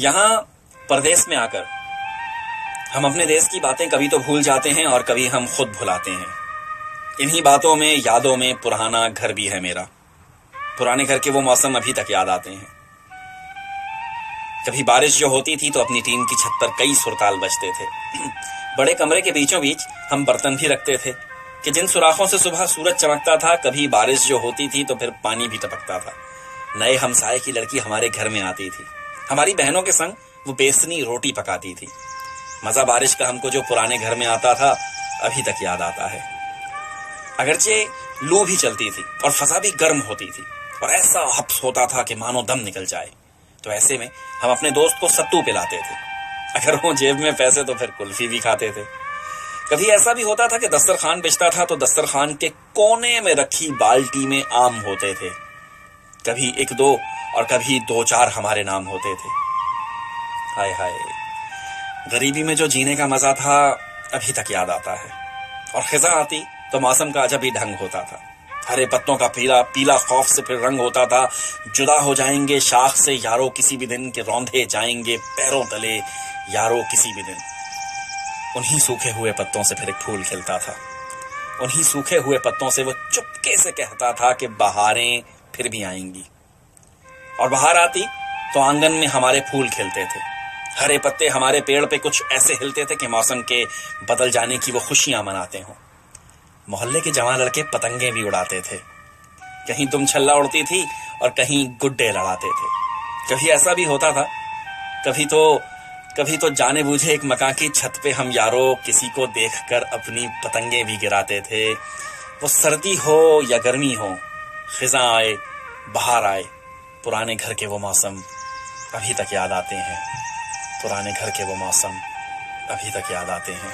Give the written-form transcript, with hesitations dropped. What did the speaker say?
یہاں پردیس میں آ کر ہم اپنے دیس کی باتیں کبھی تو بھول جاتے ہیں اور کبھی ہم خود بھلاتے ہیں. انہی باتوں میں، یادوں میں پرانا گھر بھی ہے میرا. پرانے گھر کے وہ موسم ابھی تک یاد آتے ہیں. کبھی بارش جو ہوتی تھی تو اپنی ٹین کی چھت پر کئی سرتال بجتے تھے. بڑے کمرے کے بیچوں بیچ ہم برتن بھی رکھتے تھے کہ جن سوراخوں سے صبح سورج چمکتا تھا. کبھی بارش جو ہوتی تھی تو پھر پانی بھی ٹپکتا تھا. نئے ہمسائے کی لڑکی ہمارے گھر میں آتی تھی. ہماری بہنوں کے سنگ وہ بیسنی روٹی پکاتی تھی. مزہ بارش کا ہم کو جو پرانے گھر میں آتا تھا ابھی تک یاد آتا ہے. اگرچہ لو بھی چلتی تھی اور فضا بھی گرم ہوتی تھی اور ایسا حبس ہوتا تھا کہ مانو دم نکل جائے. تو ایسے میں ہم اپنے دوست کو ستو پلاتے تھے. اگر وہ جیب میں پیسے تو پھر کلفی بھی کھاتے تھے. کبھی ایسا بھی ہوتا تھا کہ دسترخوان بچتا تھا تو دسترخوان کے کونے میں رکھی بالٹی میں آم ہوتے تھے. کبھی ایک دو اور کبھی دو چار ہمارے نام ہوتے تھے. ہائے ہائے، غریبی میں جو جینے کا مزہ تھا ابھی تک یاد آتا ہے. اور خزاں آتی تو موسم کا عجب ہی ڈھنگ ہوتا تھا. ہرے پتوں کا پیلا پیلا خوف سے پھر رنگ ہوتا تھا. جدا ہو جائیں گے شاخ سے یارو کسی بھی دن کے روندھے جائیں گے پیروں تلے یارو کسی بھی دن. انہی سوکھے ہوئے پتوں سے پھر ایک پھول کھلتا تھا. انہی سوکھے ہوئے پتوں سے وہ چپکے سے کہتا تھا کہ بہاریں پھر بھی آئیں گی. اور بہار آتی تو آنگن میں ہمارے پھول کھلتے تھے. ہرے پتے ہمارے پیڑ پہ کچھ ایسے ہلتے تھے کہ موسم کے بدل جانے کی وہ خوشیاں مناتے ہوں. محلے کے جوان لڑکے پتنگیں بھی اڑاتے تھے. کہیں دم چھلا اڑتی تھی اور کہیں گڈے لڑاتے تھے. کبھی ایسا بھی ہوتا تھا کبھی تو جانے بوجھے ایک مکان کی چھت پہ ہم یارو کسی کو دیکھ کر اپنی پتنگیں بھی گراتے تھے. وہ سردی ہو یا گرمی ہو، خزاں آئے بہار آئے، پرانے گھر کے وہ موسم ابھی تک یاد آتے ہیں. پرانے گھر کے وہ موسم ابھی تک یاد آتے ہیں.